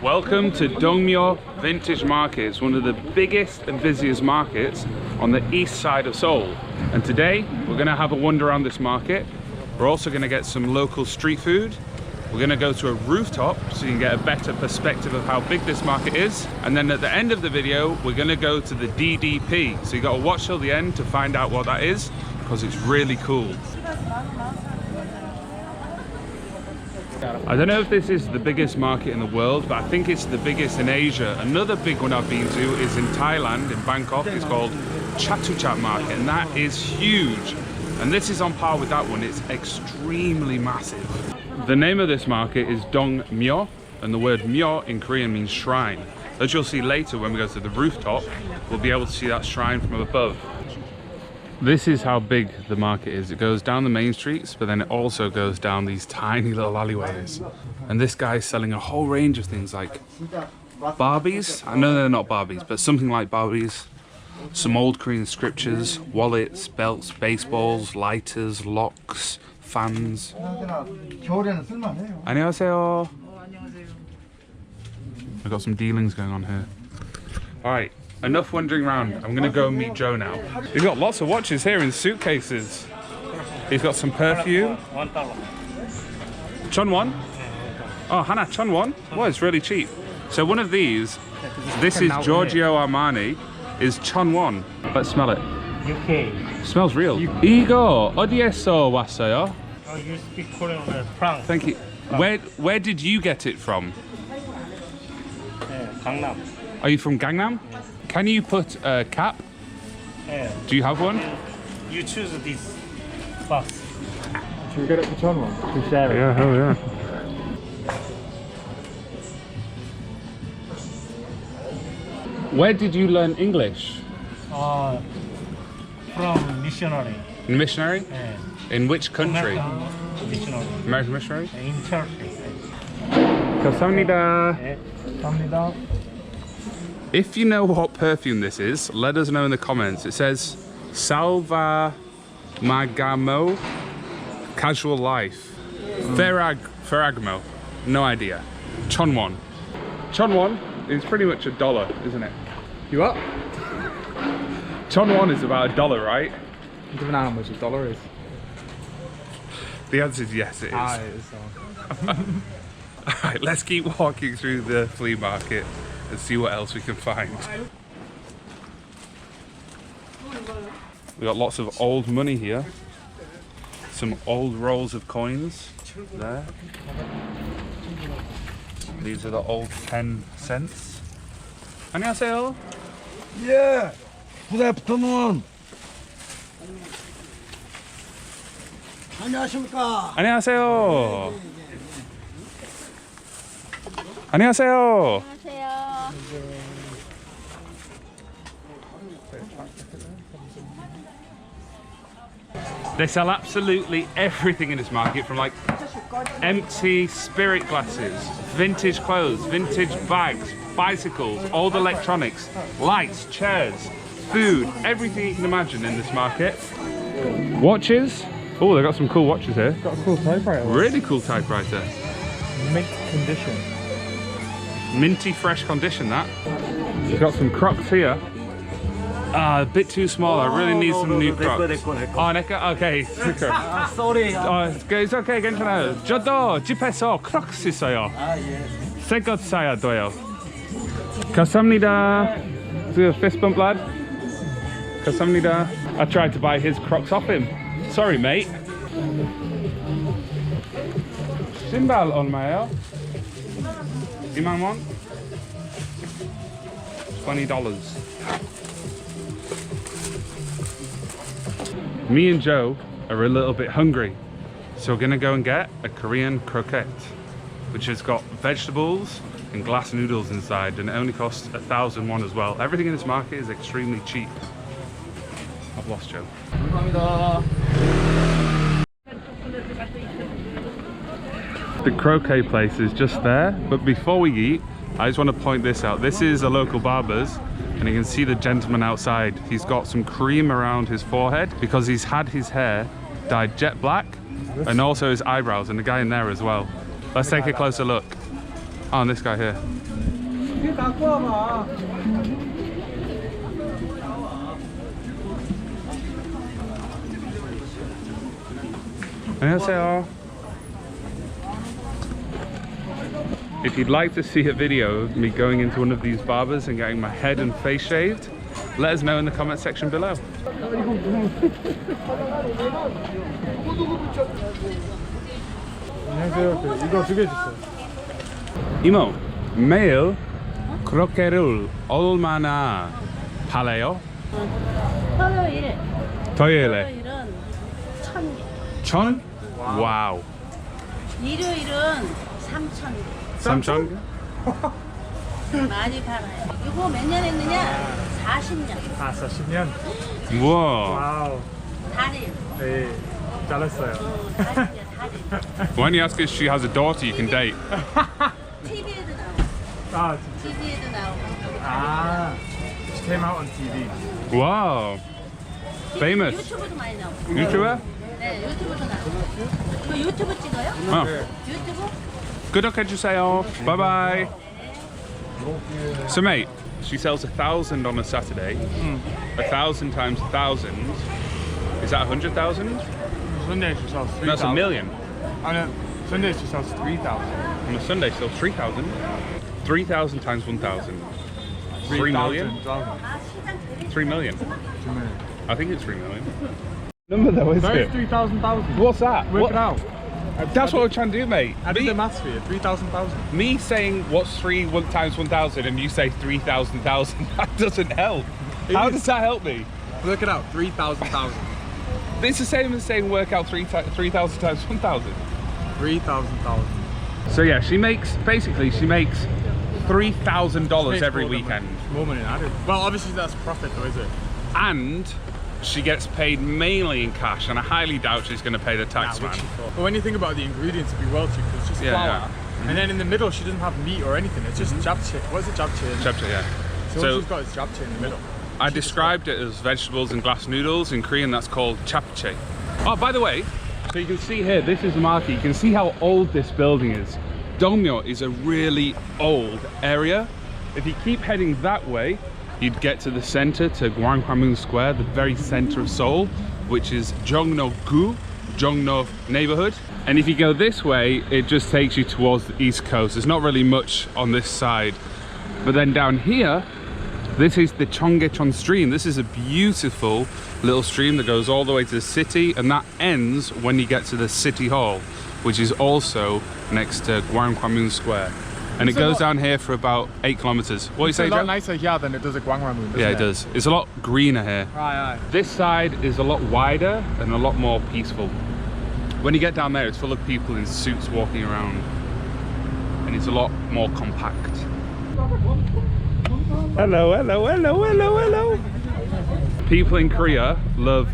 Welcome to Dongmyo Vintage Market. It's one of the biggest and busiest markets on the east side of Seoul. And today we're going to have a wander around this market. We're also going to get some local street food. We're going to go to a rooftop so you can get a better perspective of how big this market is. And then at the end of the video, we're going to go to the DDP. So you got to watch till the end to find out what that is, because it's really cool. I don't know if this is the biggest market in the world, but I think it's the biggest in Asia. Another big one I've been to is in Thailand, in Bangkok. It's called Chatuchak Market, and that is huge. And this is on par with that one. It's extremely massive. The name of this market is Dongmyo, and the word myo in Korean means shrine. As you'll see later when we go to the rooftop, we'll be able to see that shrine from above. This is how big the market is. It goes down the main streets, but then it also goes down these tiny little alleyways. And this guy's selling a whole range of things like Barbies. I know they're not Barbies, but something like Barbies. Some old Korean scriptures, wallets, belts, baseballs, lighters, locks, fans. 안녕하세요. I've got some dealings going on here. All right. Enough wandering around. I'm gonna go and meet Joe now. He's got lots of watches here in suitcases. He's got some perfume. $1. Chonwon? Oh, Hana Chonwon? Well, it's really cheap. So one of these, this is Giorgio Armani, is Chonwon. Let's smell it. UK. Smells real. 이거 어디에서 왔어요? Oh, you speak Korean, France. Thank you. Where did you get it from? Gangnam. Are you from Gangnam? Can you put a cap? Yeah. Do you have one? You choose this box. Should we get it for Chonwon? To share it. Yeah, hell yeah. Where did you learn English? From missionary. Missionary? Yeah. In which country? American missionary. American missionary? In Turkey. 감사합니다. Yeah. 감사합니다. If you know what perfume this is, let us know in the comments. It says Salva Magamo Casual Life. Ferragamo. No idea. Chonwon. Chonwon is pretty much $1, isn't it? You what? Chonwon is about $1, right? You don't know how much $1 is. The answer is yes, it is. Ah, it is. Alright, let's keep walking through the flea market and see what else we can find. We got lots of old money here. Some old rolls of coins there. These are the old 10 cents. 안녕하세요. Yeah. Good afternoon. 안녕하십니까. 안녕하세요. 안녕하세요. They sell absolutely everything in this market, from like empty spirit glasses, vintage clothes, vintage bags, bicycles, old electronics, lights, chairs, food, everything you can imagine in this market. Watches. Oh, they've got some cool watches here. Got a cool typewriter. Really cool typewriter. Mint condition. Minty fresh condition, that. We've got some Crocs here. Ah, a bit too small. I really need some new Crocs. Oh, 내꺼? Okay. Sorry. It's okay, 괜찮아요. 저도 집에서 Crocs 있어요. 새 것 사야 돼요. 감사합니다. Do a fist bump, lad. 감사합니다. I tried to buy his Crocs off him. Sorry, mate. 신발 얼마예요? 2만 $20. Me and Joe are a little bit hungry, so we're gonna go and get a Korean croquette, which has got vegetables and glass noodles inside, and it only costs 1,000 won as well. Everything in this market is extremely cheap. I've lost Joe. The croquet place is just there, but before we eat, I just want to point this out. This is a local barber's, and you can see the gentleman outside. He's got some cream around his forehead because he's had his hair dyed jet black, and also his eyebrows, and the guy in there as well. Let's take a closer look. Oh, and this guy here. 안녕하세요. If you'd like to see a video of me going into one of these barbers and getting my head and face shaved, let us know in the comment section below. 안녕하세요. 이거 2개 주세요. 이모, 매일 크로켓을 얼마나 팔아요? 토요일. 토요일에 토요일은 1,000개. 1,000? 와우. 일요일은 3,000개. 3,000? 많이 팔아요. 이거 몇 년 했느냐? 40년. 아, 40년? 우와. 와우. 달일. 네, 잘했어요. 달일이야, 달일. When you ask if she has a daughter you can date. TV에도 나오고. 아, TV에도 나오고. 아, she came out on TV. Wow. Famous. 유튜브도 많이 나오고. YouTuber? 네, 유튜브도 나오고. 이거 유튜브 찍어요? Oh. 유튜브? 구독해주세요. Bye bye. So mate, she sells 1,000 on a Saturday. 1,000 times 1,000. Is that 100,000? Sunday she sells 3,000. That's a million. 아니, Sunday she sells 3,000. On a Sunday, still 3,000. 3,000 times 1,000. 3 million? 3 million. I think it's 3 million. Number though, is There's 3,000,000. What's that? Work it out. That's what I'm trying to do, mate. I did the maths for you. 3,000,000. Me saying what's 3 times 1,000 and you say 3,000,000, that doesn't help. How does that help me? Work it out. 3,000,000. It's the same as saying work out 3,000 times 1,000. 3,000,000. So yeah, she makes $3,000 every weekend. More money than I do. Well, obviously that's profit though, is it? And she gets paid mainly in cash, and I highly doubt she's going to pay the tax man. But when you think about the ingredients, it'd be well cheap. It's just flour. And then in the middle, she doesn't have meat or anything. It's just japchae. What is it, japchae? Japchae, yeah. So what she's got is japchae in the middle. I described it as vegetables and glass noodles. In Korean, that's called japchae. Oh, by the way, so you can see here, this is the market. You can see how old this building is. Dongmyo is a really old area. If you keep heading that way, you'd get to the center, to Gwanghwamun Square, the very center of Seoul, which is Jongno-gu, Jongno neighborhood. And if you go this way, it just takes you towards the east coast. There's not really much on this side. But then down here, this is the Chongachon stream. This is a beautiful little stream that goes all the way to the city, and that ends when you get to the city hall, which is also next to Gwanghwamun Square. And it goes down here for about 8 kilometers. What do you say, Joe? It's a lot nicer here than it does at Gwanghwamun, doesn't Yeah, it? it does. It's a lot greener here. Aye, aye. This side is a lot wider and a lot more peaceful. When you get down there, it's full of people in suits walking around, and it's a lot more compact. Hello, hello, hello, hello, hello. People in Korea love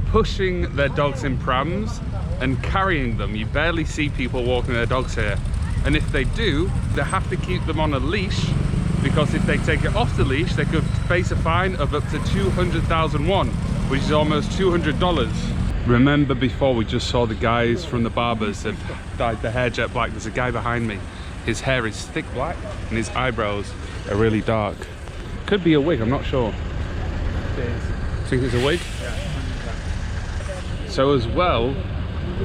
pushing their dogs in prams and carrying them. You barely see people walking their dogs here. And if they do, they have to keep them on a leash, because if they take it off the leash, they could face a fine of up to 200,000 won, which is almost $200. Remember before we just saw the guys from the barbers that dyed the hair jet black? There's a guy behind me. His hair is thick black and his eyebrows are really dark. Could be a wig, I'm not sure. Think it's a wig? Yeah. So as well,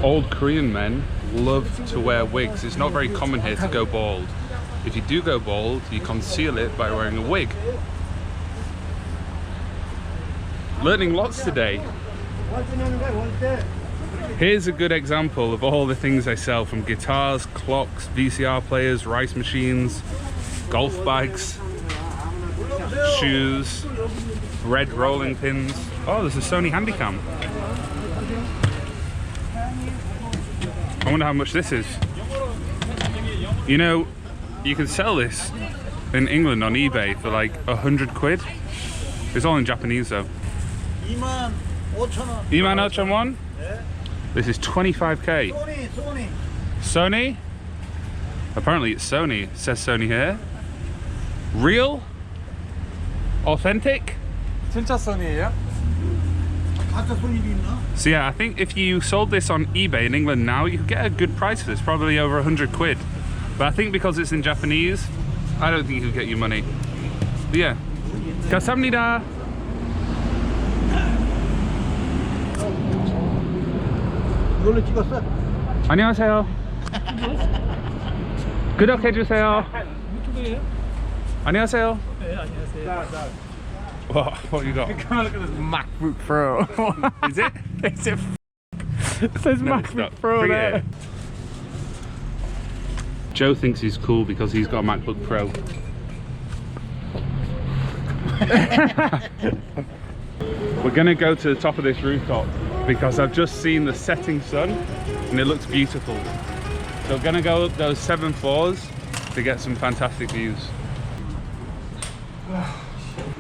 old Korean men love to wear wigs. It's not very common here to go bald. If you do go bald, you conceal it by wearing a wig. Learning lots today. Here's a good example of all the things I sell, from guitars, clocks, VCR players, rice machines, golf bags, shoes, red rolling pins. Oh, there's a Sony Handycam. I wonder how much this is. You know, you can sell this in England on eBay for like 100 quid. It's all in Japanese though. 25,000 This is 25k. Sony? Apparently it's Sony. It says Sony here. Real? Authentic? 진짜 Sony예요? So yeah, I think if you sold this on eBay in England now, you could get a good price for this, probably over 100 quid. But I think because it's in Japanese, I don't think it could get you money. But yeah. 감사합니다. 이걸로 찍었어? 안녕하세요. 구독해주세요. 안녕하세요. 네, 안녕하세요. What you got? Come on, look at this MacBook Pro. Is it? Is it? It says No, it's MacBook not. Pro Bring it there. here. Joe thinks he's cool because he's got a MacBook Pro. We're gonna go to the top of this rooftop because I've just seen the setting sun and it looks beautiful. So we're gonna go up those 7 floors to get some fantastic views.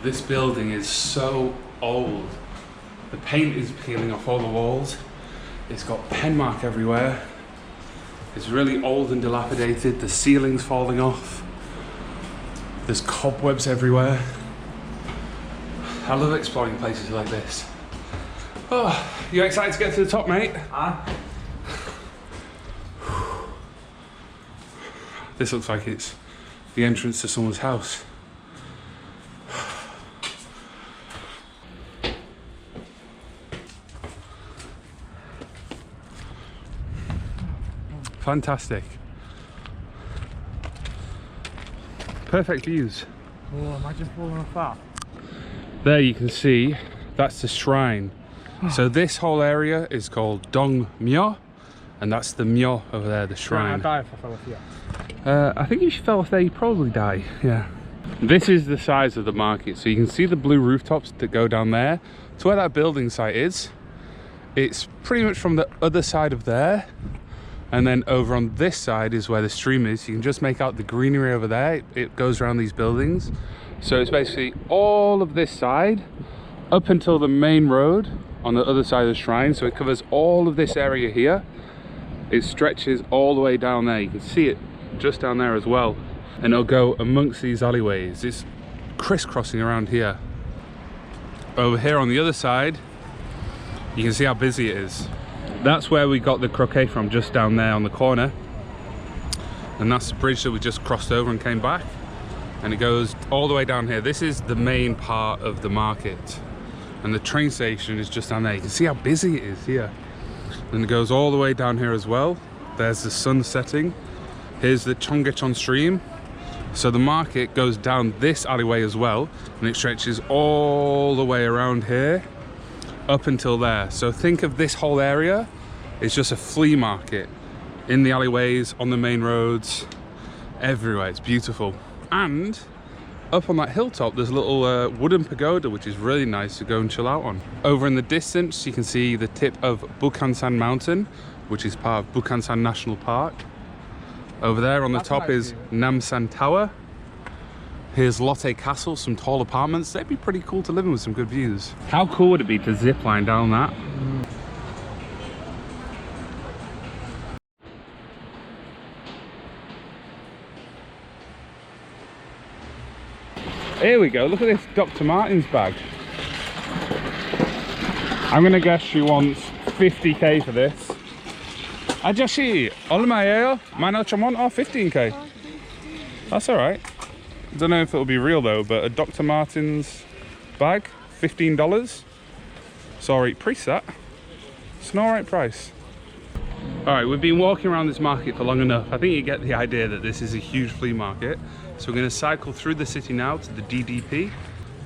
This building is so old. The paint is peeling off all the walls. It's got pen mark everywhere. It's really old and dilapidated. The ceiling's falling off. There's cobwebs everywhere. I love exploring places like this. Oh, you excited to get to the top, mate? This looks like it's the entrance to someone's house. Fantastic. Perfect views. Oh, imagine falling off that. There you can see, that's the shrine. So this whole area is called Dong Myo, and that's the Myo over there, the I'd shrine. die if I fell off here. I think if you fell off there, you'd probably die, yeah. This is the size of the market. So you can see the blue rooftops that go down there. To where that building site is, it's pretty much from the other side of there. And then over on this side is where the stream is. You can just make out the greenery over there. It goes around these buildings. So it's basically all of this side up until the main road on the other side of the shrine. So it covers all of this area here. It stretches all the way down there. You can see it just down there as well. And it'll go amongst these alleyways. It's crisscrossing around here. Over here on the other side, you can see how busy it is. That's where we got the Croquette from, just down there on the corner. And that's the bridge that we just crossed over and came back. And it goes all the way down here. This is the main part of the market. And the train station is just down there. You can see how busy it is here. And it goes all the way down here as well. There's the sun setting. Here's the Chongachon stream. So the market goes down this alleyway as well. And it stretches all the way around here up until there. So think of this whole area, it's just a flea market in the alleyways, on the main roads, everywhere. It's beautiful. And up on that hilltop there's a little wooden pagoda which is really nice to go and chill out on. Over in the distance you can see the tip of Bukhansan Mountain, which is part of Bukhansan National Park. Over there on the top is Namsan Tower. Here's Lotte Castle, some tall apartments. They'd be pretty cool to live in with some good views. How cool would it be to zip line down that? Here we go, look at this Dr. Martens bag. I'm gonna guess she wants 50k for this. Ajashi, 얼마예요? 15,000원 or 15k? That's alright. I don't know if it'll be real though, but a Dr. Martens bag, $15. Sorry, price that. It's an alright price. Alright, we've been walking around this market for long enough. I think you get the idea that this is a huge flea market. So we're going to cycle through the city now to the DDP.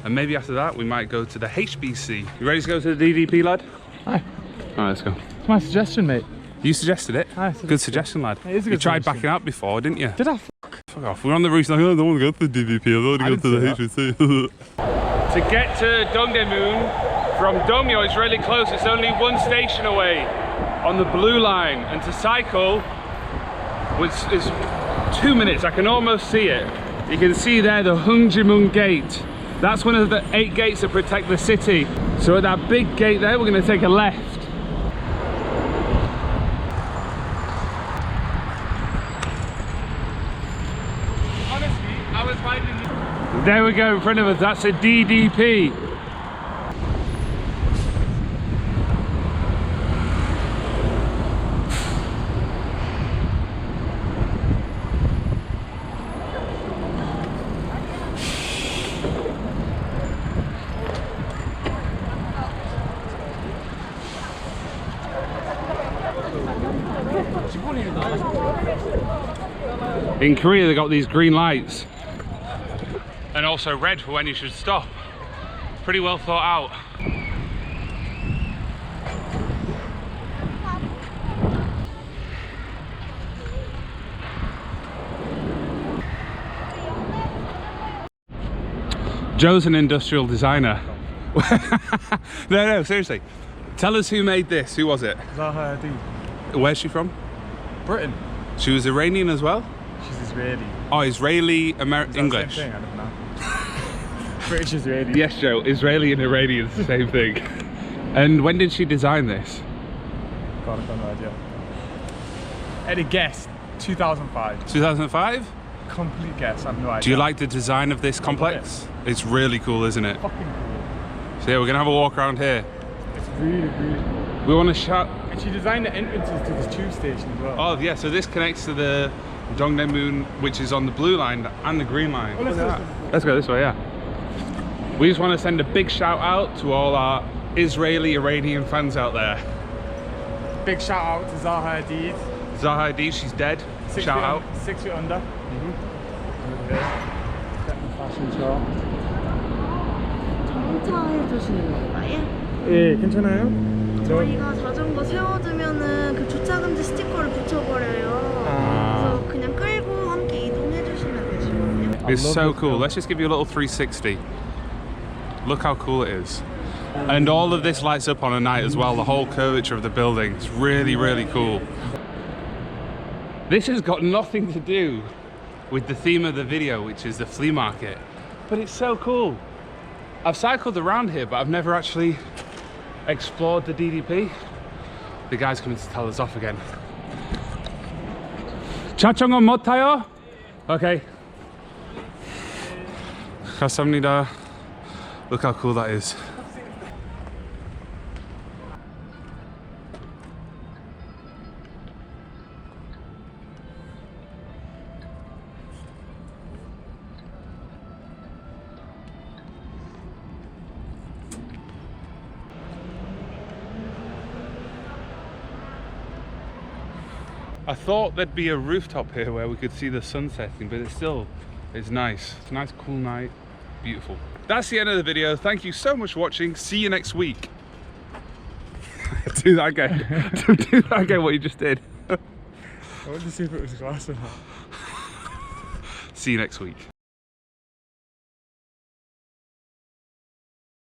And maybe after that we might go to the HBC. You ready to go to the DDP, lad? Aye. Alright, let's go. It's my suggestion, mate. You suggested it? Aye, good suggestion, lad. It is a You good tried suggestion. backing out before, didn't you? Did I? Fuck off. We're on the route like, oh, I don't want to go to the DDP, I want to go to the HBC. To get to Dongdaemun from Domyo is really close. It's only 1 station away on the blue line. And to cycle, which is 2 minutes, I can almost see it. You can see there the Hungjimun Gate. That's one of the 8 gates that protect the city. So at that big gate there, we're going to take a left. Honestly, I was finding... There we go in front of us, that's a DDP. In Korea, they got these green lights. And also red for when you should stop. Pretty well thought out. Joe's an industrial designer. No, seriously. Tell us who made this. Who was it? Zaha Hadid. Where's she from? Britain. She was Iranian as well? She's Israeli. Oh, Israeli, Is that the English. same thing? I don't know. British Israeli. Yes, Joe. Israeli and Iranian is the same thing. And when did she design this? God, I've got no idea. At a guess, 2005. 2005? Complete guess, I have no idea. Do you like the design of this complex? It's really cool, isn't it? Fucking cool. So yeah, we're gonna have a walk around here. It's really, really cool. We want to shout. And she designed the entrances to this tube station as well. Oh yeah, so this connects to the Dongdaemun, which is on the blue line and the green line. Oh, let's Look at go. that. Let's go this way, yeah. We just want to send a big shout out to all our Israeli Iranian fans out there. Big shout out to Zaha Hadid. Zaha Hadid, she's dead. Shout out. 6 feet under. Fashion show. 정차해 주시는 건가요? 예, 괜찮아요? 저희가 자전거 세워두면은 그 주차금지 스티커를 붙여버려요. 그래서 그냥 끌고 함께 이동해 주시면 되시거든요. It's so cool. Let's just give you a little 360. Look how cool it is. And all of this lights up on a night as well. The whole curvature of the building. It's really, really cool. This has got nothing to do with the theme of the video, which is the flea market. But it's so cool. I've cycled around here, but I've never actually explored the DDP. The guy's coming to tell us off again. Chongachon 못 타요? Okay. 감사합니다. Look how cool that is. I thought there'd be a rooftop here where we could see the sun setting, but it's nice. It's a nice, cool night. Beautiful. That's the end of the video. Thank you so much for watching. See you next week. Do that again. Do that again, what you just did. I wanted to see if it was glass or not. See you next week.